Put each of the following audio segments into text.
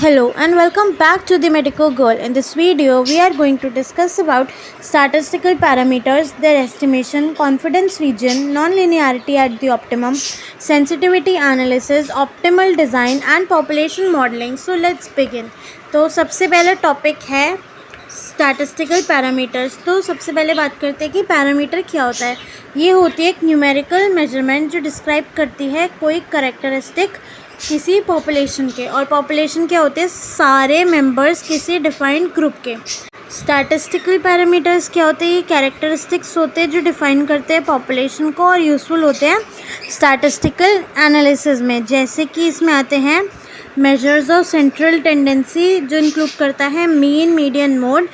Hello and welcome back to the Medico Girl. In this video, we are going to discuss about statistical parameters, their estimation, confidence region, non-linearity at the optimum, sensitivity analysis, optimal design and population modeling. So let's begin. तो सबसे पहला topic है statistical parameters. तो सबसे पहले बात करते हैं कि पैरामीटर क्या होता है। ये होती है एक न्यूमेरिकल मेजरमेंट जो डिस्क्राइब करती है कोई करेक्टरिस्टिक किसी पॉपुलेशन के, और पॉपुलेशन क्या होते हैं, सारे मेंबर्स किसी डिफाइंड ग्रुप के। स्टैटिस्टिकल पैरामीटर्स क्या होते हैं, ये कैरेक्टरिस्टिक्स होते हैं जो डिफाइन करते हैं पॉपुलेशन को और यूज़फुल होते हैं स्टैटिस्टिकल एनालिसिस में। जैसे कि इसमें आते हैं मेजर्स ऑफ सेंट्रल टेंडेंसी जो इंक्लूड करता है mean, median, mode,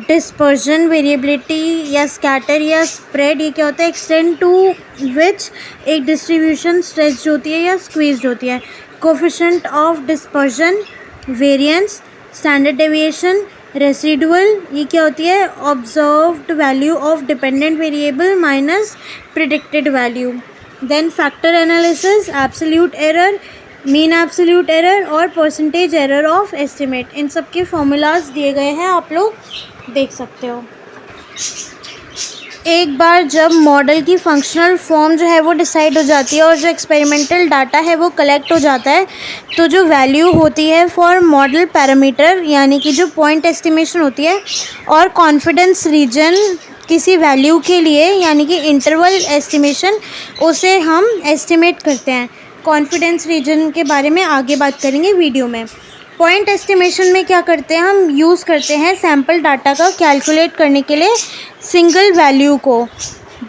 dispersion, variability या स्कैटर या स्प्रेड। ये क्या होता है, एक्सटेंड टू विच एक डिस्ट्रीब्यूशन स्ट्रेच होती है या स्क्वीज्ड होती है। Coefficient of dispersion, variance, standard deviation, residual ये क्या होती है, observed value of dependent variable minus predicted value. Then factor analysis, absolute error, mean absolute error और परसेंटेज एरर ऑफ एस्टिमेट। इन सब के फॉर्मूलाज दिए गए हैं, आप लोग देख सकते हो। एक बार जब मॉडल की फंक्शनल फॉर्म जो है वो डिसाइड हो जाती है और जो एक्सपेरिमेंटल डाटा है वो कलेक्ट हो जाता है, तो जो वैल्यू होती है फॉर मॉडल पैरामीटर यानी कि जो पॉइंट एस्टिमेशन होती है, और कॉन्फिडेंस रीजन किसी वैल्यू के लिए यानी कि इंटरवल एस्टिमेशन, उसे हम एस्टिमेट करते हैं। कॉन्फिडेंस रीजन के बारे में आगे बात करेंगे वीडियो में। पॉइंट एस्टिमेशन में क्या करते हैं, हम यूज़ करते हैं सैम्पल डाटा का कैलकुलेट करने के लिए सिंगल वैल्यू को,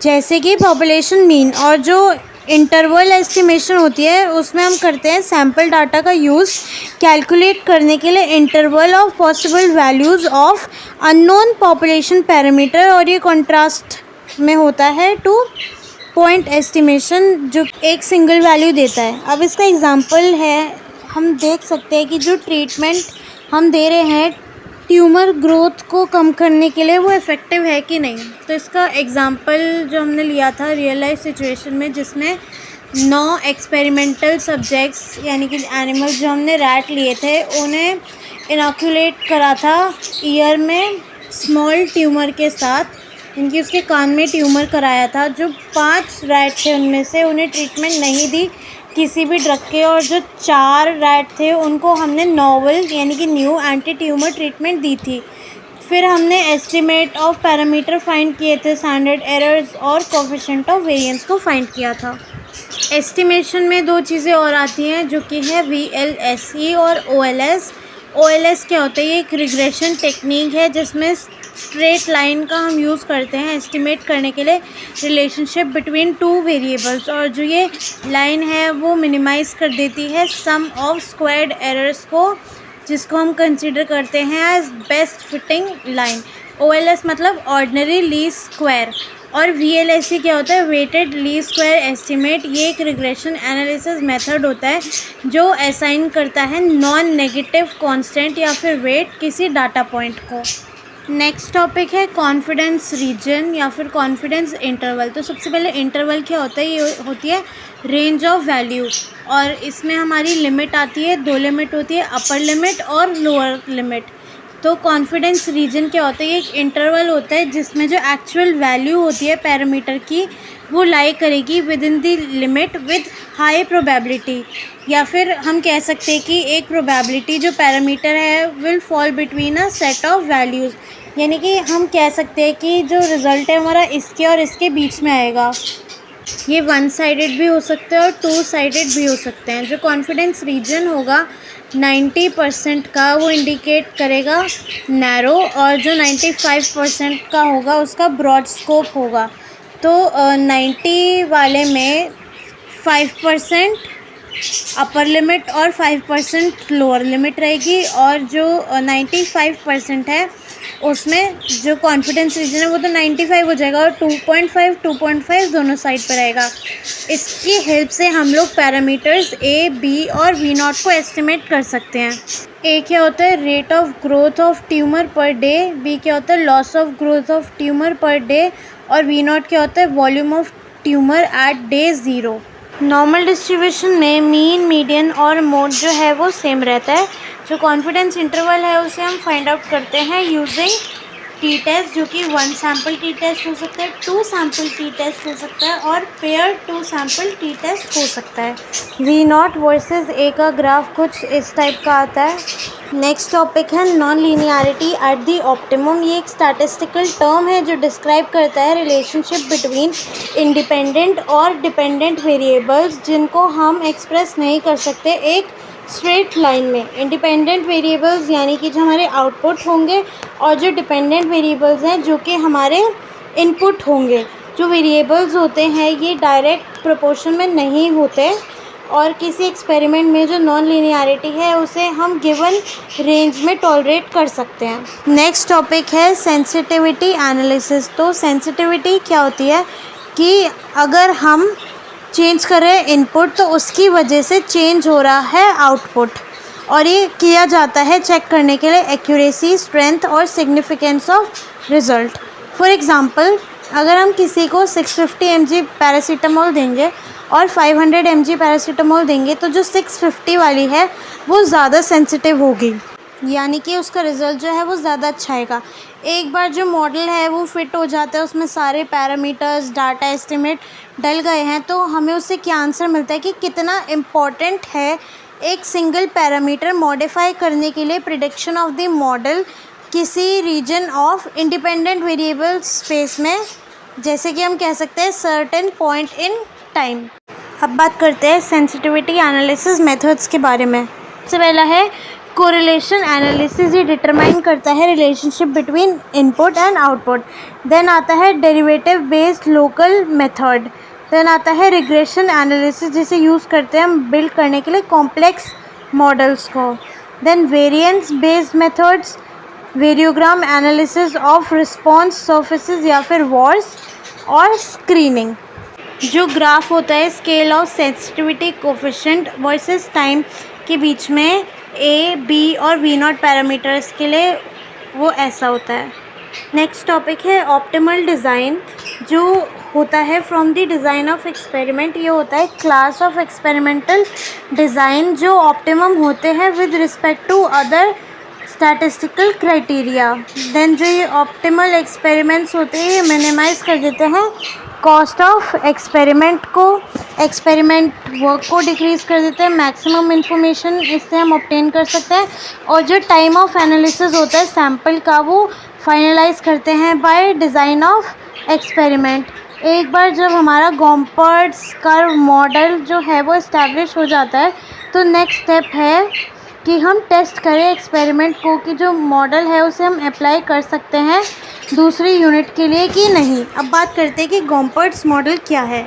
जैसे कि पॉपुलेशन मीन। और जो इंटरवल एस्टिमेशन होती है उसमें हम करते हैं सैम्पल डाटा का यूज़ कैलकुलेट करने के लिए interval of possible values of unknown population parameter, और ये कॉन्ट्रास्ट में होता है टू पॉइंट एस्टिमेशन जो एक सिंगल वैल्यू देता है। अब इसका एग्जांपल है, हम देख सकते हैं कि जो ट्रीटमेंट हम दे रहे हैं ट्यूमर ग्रोथ को कम करने के लिए वो इफ़ेक्टिव है कि नहीं। तो इसका एग्जांपल जो हमने लिया था रियल लाइफ सिचुएशन में, जिसमें 9 एक्सपेरिमेंटल सब्जेक्ट्स यानी कि एनिमल्स जो हमने रैट लिए थे, उन्हें इनॉक्यूलेट करा था ईयर में स्मॉल ट्यूमर के साथ, इनकी उसके कान में ट्यूमर कराया था। जो 5 रैट थे उनमें से उन्हें ट्रीटमेंट नहीं दी किसी भी ड्रग के, और जो 4 रैट थे उनको हमने नॉवल यानी कि न्यू एंटी ट्यूमर ट्रीटमेंट दी थी। फिर हमने एस्टिमेट ऑफ पैरामीटर फाइंड किए थे, स्टैंडर्ड एरर्स और कोफिशिएंट ऑफ वेरिएंस को फाइंड किया था। एस्टिमेशन में 2 चीज़ें और आती हैं जो कि है VLSE और OLS। OLS क्या होता है, ये एक रिग्रेशन टेक्निक है जिसमें स्ट्रेट लाइन का हम यूज़ करते हैं एस्टिमेट करने के लिए रिलेशनशिप बिटवीन 2 वेरिएबल्स, और जो ये लाइन है वो मिनिमाइज़ कर देती है सम ऑफ स्क्वायर्ड एरर्स को, जिसको हम कंसीडर करते हैं as best fitting line. OLS मतलब ऑर्डिनरी लीस्ट स्क्वायर, और VLSE क्या होता है, वेटेड लीस्ट स्क्वायर एस्टिमेट। ये एक रिग्रेशन एनालिसिस मेथड होता है जो असाइन करता है नॉन नेगेटिव कांस्टेंट या फिर वेट किसी डाटा पॉइंट को। नेक्स्ट टॉपिक है कॉन्फिडेंस रीजन या फिर कॉन्फिडेंस इंटरवल। तो सबसे पहले इंटरवल क्या होता है, ये होती है रेंज ऑफ वैल्यू, और इसमें हमारी लिमिट आती है, 2 लिमिट होती है, अपर लिमिट और लोअर लिमिट। तो कॉन्फिडेंस रीजन क्या होता है, ये एक इंटरवल होता है जिसमें जो एक्चुअल वैल्यू होती है पैरामीटर की वो लाई करेगी with in the limit with high probability, या फिर हम कह सकते हैं कि एक प्रोबेबिलिटी जो पैरामीटर है will fall between a set of values, यानी कि हम कह सकते हैं कि जो रिज़ल्ट है हमारा इसके और इसके बीच में आएगा। ये 1 साइडेड भी हो सकते हैं और 2 साइडेड भी हो सकते हैं। जो कॉन्फिडेंस रीजन होगा 90% का वो इंडिकेट करेगा नैरो, और जो 95% का होगा उसका ब्रॉड स्कोप होगा। तो 90 वाले में 5% अपर लिमिट और 5% लोअर लिमिट रहेगी, और जो 95% है उसमें जो कॉन्फिडेंस रीजन है वो तो 95 हो जाएगा, और 2.5 दोनों साइड पर रहेगा। इसकी हेल्प से हम लोग पैरामीटर्स A, B और V0 को एस्टिमेट कर सकते हैं। A क्या होता है, rate of growth of tumour per day, B क्या होता है, loss of growth of tumour per day, और V0 क्या होता है, volume of tumour at day 0। Normal distribution में मीन, मीडियन और मोड जो है वो सेम रहता है। जो कॉन्फिडेंस इंटरवल है उसे हम फाइंड आउट करते हैं यूजिंग टी टेस्ट, जो कि 1 सैम्पल टी टेस्ट हो सकता है, 2 सैम्पल टी टेस्ट हो सकता है और पेयर 2 सैम्पल टी टेस्ट हो सकता है। V0 वर्सेस ए का ग्राफ कुछ इस टाइप का आता है। नेक्स्ट टॉपिक है non linearity eight the optimum. ये एक स्टैटिस्टिकल टर्म है जो डिस्क्राइब करता है रिलेशनशिप बिटवीन इंडिपेंडेंट और डिपेंडेंट वेरिएबल्स जिनको हम एक्सप्रेस नहीं कर सकते एक स्ट्रेट लाइन में। इंडिपेंडेंट वेरिएबल्स यानी कि जो हमारे आउटपुट होंगे और जो डिपेंडेंट वेरिएबल्स हैं जो कि हमारे इनपुट होंगे। जो वेरिएबल्स होते हैं ये डायरेक्ट प्रोपोर्शन में नहीं होते और किसी एक्सपेरिमेंट में जो नॉन लीनियरिटी है उसे हम गिवन रेंज में टॉलरेट कर सकते हैं। नेक्स्ट टॉपिक है सेंसिटिविटी एनालिसिस। तो सेंसिटिविटी क्या होती है कि अगर हम चेंज कर रहे हैं इनपुट तो उसकी वजह से चेंज हो रहा है आउटपुट, और ये किया जाता है चेक करने के लिए एक्यूरेसी, स्ट्रेंथ और significance of result. For example, अगर हम किसी को 650 mg पैरासीटामोल देंगे और 500 mg पैरासीटामोल देंगे तो जो 650 वाली है वो ज़्यादा सेंसिटिव होगी, यानी कि उसका रिज़ल्ट जो है वो ज़्यादा अच्छा आएगा। एक बार जो मॉडल है वो फिट हो जाता है, उसमें सारे पैरामीटर्स, डाटा एस्टिमेट डल गए हैं, तो हमें उससे क्या आंसर मिलता है कि कितना इम्पॉर्टेंट है एक सिंगल पैरामीटर मॉडिफाई करने के लिए प्रिडिक्शन ऑफ द मॉडल किसी region of independent variable space में, जैसे कि हम कह सकते हैं सर्टेन पॉइंट इन टाइम। अब बात करते हैं सेंसिटिविटी एनालिसिस मेथड्स के बारे में। सबसे पहला है कोरिलेशन एनालिसिस। ये डिटरमाइन करता है relationship between input and output. Then आता है derivative based local method. Then आता है रिग्रेशन एनालिसिस, जिसे यूज़ करते हैं हम बिल्ड करने के लिए कॉम्प्लेक्स मॉडल्स को। Then variance based methods, variogram analysis of response surfaces या फिर वॉर्स, और स्क्रीनिंग। जो ग्राफ होता है scale of sensitivity coefficient versus time के बीच में ए, बी और V0 पैरामीटर्स के लिए वो ऐसा होता है। नेक्स्ट टॉपिक है ऑप्टिमल डिज़ाइन। जो होता है from the design of experiment, ये होता है क्लास ऑफ एक्सपेरिमेंटल डिज़ाइन जो ऑप्टिमम होते हैं with respect to other statistical criteria. Then जो ये ऑप्टिमल एक्सपेरिमेंट्स होते हैं ये मिनिमाइज़ कर देते हैं कॉस्ट ऑफ एक्सपेरिमेंट को, एक्सपेरिमेंट वर्क को डिक्रीज़ कर देते हैं, मैक्सिमम इन्फॉर्मेशन इससे हम ऑब्टेन कर सकते हैं, और जो टाइम ऑफ एनालिसिस होता है सैम्पल का वो फाइनलाइज करते हैं बाय डिज़ाइन ऑफ एक्सपेरिमेंट। एक बार जब हमारा गॉम्पर्ट्स कर्व मॉडल जो है वो इस्टेब्लिश हो जाता है तो नेक्स्ट स्टेप है कि हम टेस्ट करें एक्सपेरिमेंट को कि जो मॉडल है उसे हम अप्लाई कर सकते हैं दूसरी यूनिट के लिए कि नहीं। अब बात करते हैं कि गॉम्पर्ट्स मॉडल क्या है।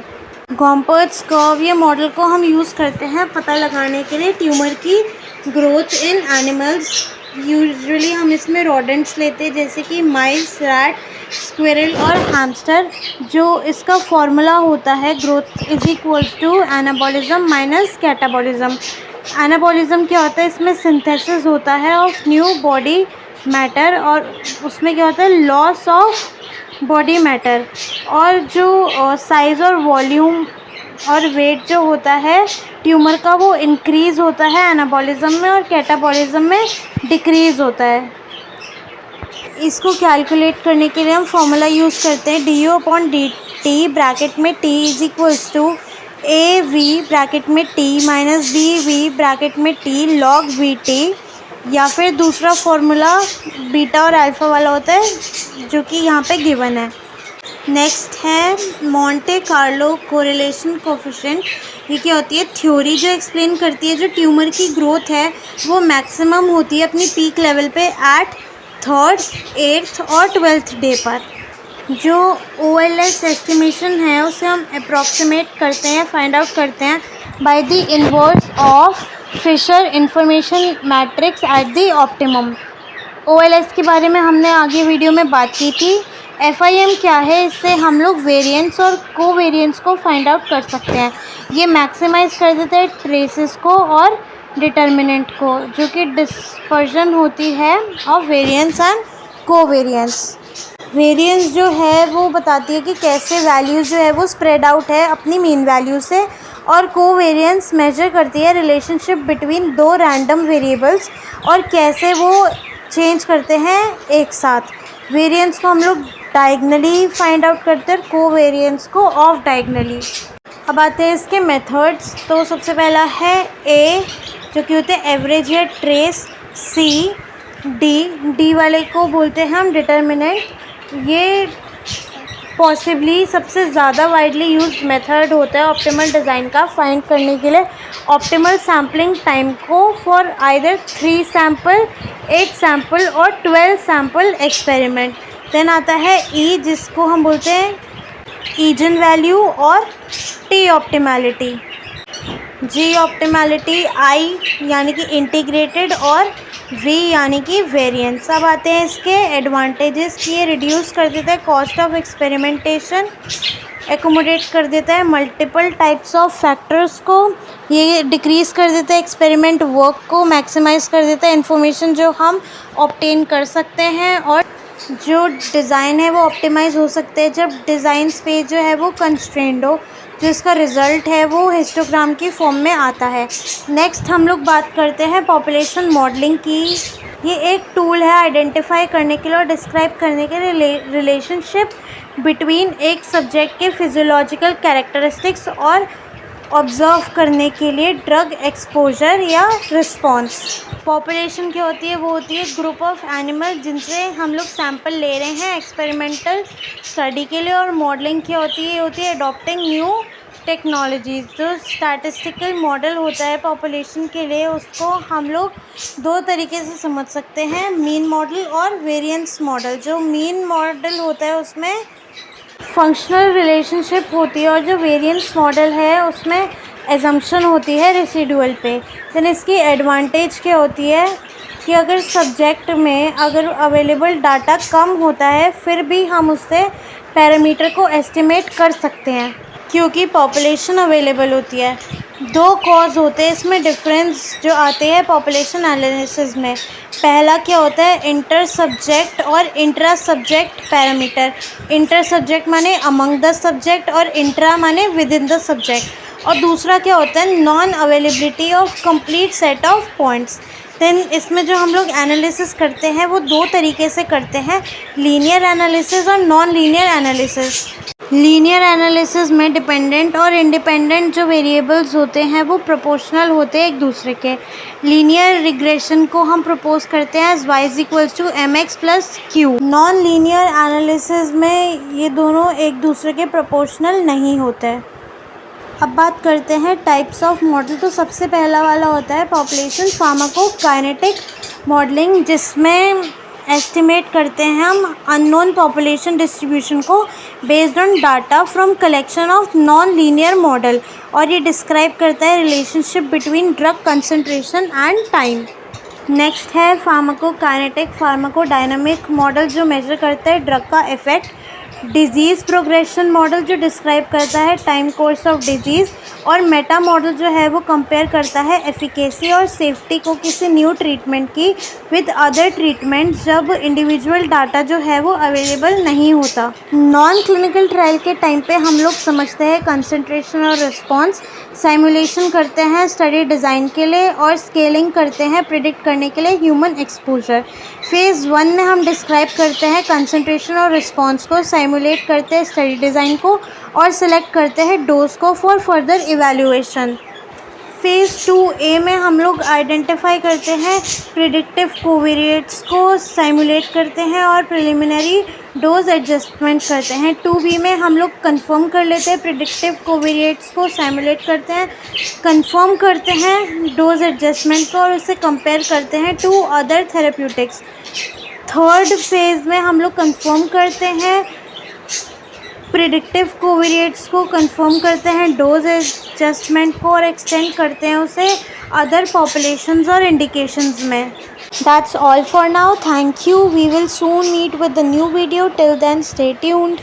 गॉम्पर्ट्स कर्व, ये मॉडल को हम यूज़ करते हैं पता लगाने के लिए ट्यूमर की ग्रोथ इन एनिमल्स। यूजुअली हम इसमें रोडेंट्स लेते हैं जैसे कि माइस, रैट, स्क्विरल और हैमस्टर। जो इसका फॉर्मूला होता है growth is equals to anabolism minus catabolism. Anabolism क्या होता है, इसमें सिंथेसिस होता है ऑफ न्यू बॉडी मैटर और उसमें क्या होता है लॉस ऑफ बॉडी मैटर। और जो साइज़ और वॉल्यूम और वेट जो होता है ट्यूमर का वो इंक्रीज़ होता है एनाबॉलिज्म में और कैटाबॉलिज्म में डिक्रीज़ होता है। इसको कैलकुलेट करने के लिए हम फॉर्मूला यूज़ करते हैं du/dt ब्रैकेट में t is equals to AV bracket में t माइनस BV ब्रैकेट में t log VT, या फिर दूसरा फॉर्मूला बीटा और अल्फ़ा वाला होता है जो कि यहाँ पे गिवन है। नेक्स्ट है मोंटे कार्लो कोरिलेशन कोफिशिएंट। ये क्या होती है, थ्योरी जो एक्सप्लेन करती है जो ट्यूमर की ग्रोथ है वो मैक्सिमम होती है अपनी पीक लेवल पे एट 3rd, 8th और 12th डे पर। जो OLS एस्टिमेशन है उसे हम अप्रॉक्सीमेट करते हैं, फाइंड आउट करते हैं by the inverse of Fisher information matrix at the optimum. OLS के बारे में हमने आगे वीडियो में बात की थी। FIM क्या है, इससे हम लोग वेरिएंस और कोवेरिएंस को फाइंड आउट कर सकते हैं। ये मैक्सिमाइज कर देता है ट्रेसेस को और डिटर्मिनेंट को, जो कि डिस्पर्जन होती है of variance and covariance. Variance जो है वो बताती है कि कैसे वैल्यूज़ जो है वो स्प्रेड आउट है अपनी मीन वैल्यू से, और कोवेरिएंस मेजर करती है रिलेशनशिप बिटवीन दो रैंडम वेरिएबल्स और कैसे वो चेंज करते हैं एक साथ। वेरिएंस को हम लोग डायगनली फाइंड आउट करते हैं, कोवेरिएंस को ऑफ डायगनली। अब आते हैं इसके मेथड्स। तो सबसे पहला है ए, जो कि होते हैं एवरेज या ट्रेस। सी, डी वाले को बोलते हैं हम डिटर्मिनेंट। ये पॉसिबली सबसे ज़्यादा वाइडली यूज्ड मेथड होता है ऑप्टिमल डिज़ाइन का फाइंड करने के लिए ऑप्टिमल सैम्पलिंग टाइम को फॉर आइदर 3 सैम्पल, 8 सैम्पल और 12 सैम्पल एक्सपेरिमेंट। देन आता है ई, जिसको हम बोलते हैं ईजन वैल्यू और टी ऑप्टिमैलिटी। जी ऑप्टिमैलिटी, आई यानी कि इंटीग्रेटेड और वी यानी कि वेरिएंस। अब आते हैं इसके एडवांटेजेस कि ये रिड्यूस कर देता है कॉस्ट ऑफ एक्सपेरिमेंटेशन, एकोमोडेट कर देता है मल्टीपल टाइप्स ऑफ फैक्टर्स को, ये डिक्रीज़ कर देता है एक्सपेरिमेंट वर्क को, मैक्सिमाइज़ कर देता है इन्फॉर्मेशन जो हम ऑब्टेन कर सकते हैं, और जो डिज़ाइन है वो ऑप्टिमाइज़ हो सकते हैं जब डिज़ाइन स्पेस जो है वो कंस्ट्रेंड हो, जो इसका रिज़ल्ट है वो हिस्टोग्राम की फॉर्म में आता है। नेक्स्ट हम लोग बात करते हैं पॉपुलेशन मॉडलिंग की। ये एक टूल है आइडेंटिफाई करने के लिए और डिस्क्राइब करने के लिए रिलेशनशिप बिटवीन एक सब्जेक्ट के फिजियोलॉजिकल कैरेक्टरिस्टिक्स और ऑब्ज़र्व करने के लिए ड्रग एक्सपोजर या रिस्पॉन्स। पॉपुलेशन क्या होती है? वो होती है ग्रुप ऑफ एनिमल जिनसे हम लोग सैंपल ले रहे हैं एक्सपेरिमेंटल स्टडी के लिए। और मॉडलिंग क्या होती है? ये होती है अडॉप्टिंग न्यू टेक्नोलॉजीज़। जो स्टैटिस्टिकल मॉडल होता है पॉपुलेशन के लिए, उसको हम लोग 2 तरीके से समझ सकते हैं, मीन मॉडल और वेरिएंस मॉडल। जो मीन मॉडल होता है उसमें फंक्शनल रिलेशनशिप होती है और जो वेरिएंस मॉडल है उसमें एजम्पशन होती है रेसिडुअल पे। देन इसकी एडवांटेज क्या होती है कि अगर सब्जेक्ट में अगर अवेलेबल डाटा कम होता है फिर भी हम उससे पैरामीटर को एस्टिमेट कर सकते हैं क्योंकि पॉपुलेशन अवेलेबल होती है। 2 कॉज होते हैं इसमें डिफरेंस जो आते हैं पॉपुलेशन एनालिसिस में। पहला क्या होता है? इंटर सब्जेक्ट और intra subject parameter. Inter subject माने अमंग द सब्जेक्ट और इंट्रा माने विद इन द सब्जेक्ट। और दूसरा क्या होता है? Non availability of complete set of points. Then इसमें जो हम लोग एनालिसिस करते हैं वो 2 तरीके से करते हैं, लीनियर एनालिसिस और non linear analysis. Linear analysis में डिपेंडेंट और इंडिपेंडेंट जो वेरिएबल्स होते हैं वो प्रोपोर्शनल होते हैं एक दूसरे के। लीनियर रिग्रेशन को हम प्रपोज करते हैं as y = mx + q। Non linear analysis में ये दोनों एक दूसरे के प्रोपोर्शनल नहीं होते। अब बात करते हैं टाइप्स ऑफ मॉडल। तो सबसे पहला वाला होता है पॉपुलेशन फार्माकोकाइनेटिक मॉडलिंग, जिसमें एस्टिमेट करते हैं हम अननोन पॉपुलेशन डिस्ट्रीब्यूशन को based on data from collection of non linear model. और ये डिस्क्राइब करता है relationship between drug concentration and time. Next है फार्माकोकाइनेटिक फार्माकोडायनामिक मॉडल, जो मेजर करता है ड्रग का इफेक्ट। डिजीज़ प्रोग्रेशन मॉडल जो डिस्क्राइब करता है टाइम कोर्स ऑफ डिजीज़। और मेटा मॉडल जो है वो कंपेयर करता है एफिकेसी और सेफ्टी को किसी न्यू ट्रीटमेंट की विद अदर ट्रीटमेंट जब इंडिविजुअल डाटा जो है वो अवेलेबल नहीं होता। नॉन क्लिनिकल ट्रायल के टाइम पे हम लोग समझते हैं कंसंट्रेशन और रिस्पॉन्स, साइमुलेशन करते हैं स्टडी डिज़ाइन के लिए और स्केलिंग करते हैं प्रिडिक्ट करने के लिए ह्यूमन एक्सपोजर। फेज़ 1 में हम डिस्क्राइब करते हैं कंसंट्रेशन और रिस्पॉन्स को, साइमुलेट करते हैं स्टडी डिज़ाइन को और सिलेक्ट करते हैं डोज को for further evaluation. Phase 2A में हम लोग आइडेंटिफाई करते हैं प्रिडिक्टिव कोवेरिएट्स को, साइमुलेट करते हैं और प्रिलिमिनरी डोज एडजस्टमेंट करते हैं। 2B में हम लोग कंफर्म कर लेते हैं प्रिडिक्टिव कोवेरिएट्स को, साइमुलेट करते हैं, कंफर्म करते हैं डोज एडजस्टमेंट को और उससे कंपेयर करते हैं to other therapeutics. 3rd phase में हम लोग कंफर्म करते हैं प्रिडिक्टिव कोवेरिएट्स को, कंफर्म करते हैं डोज एडजस्टमेंट को और एक्सटेंड करते हैं उसे अदर पॉपुलेशंस और इंडिकेशंस में। That's all for now. Thank you. We will soon meet with the new video. Till then, stay tuned.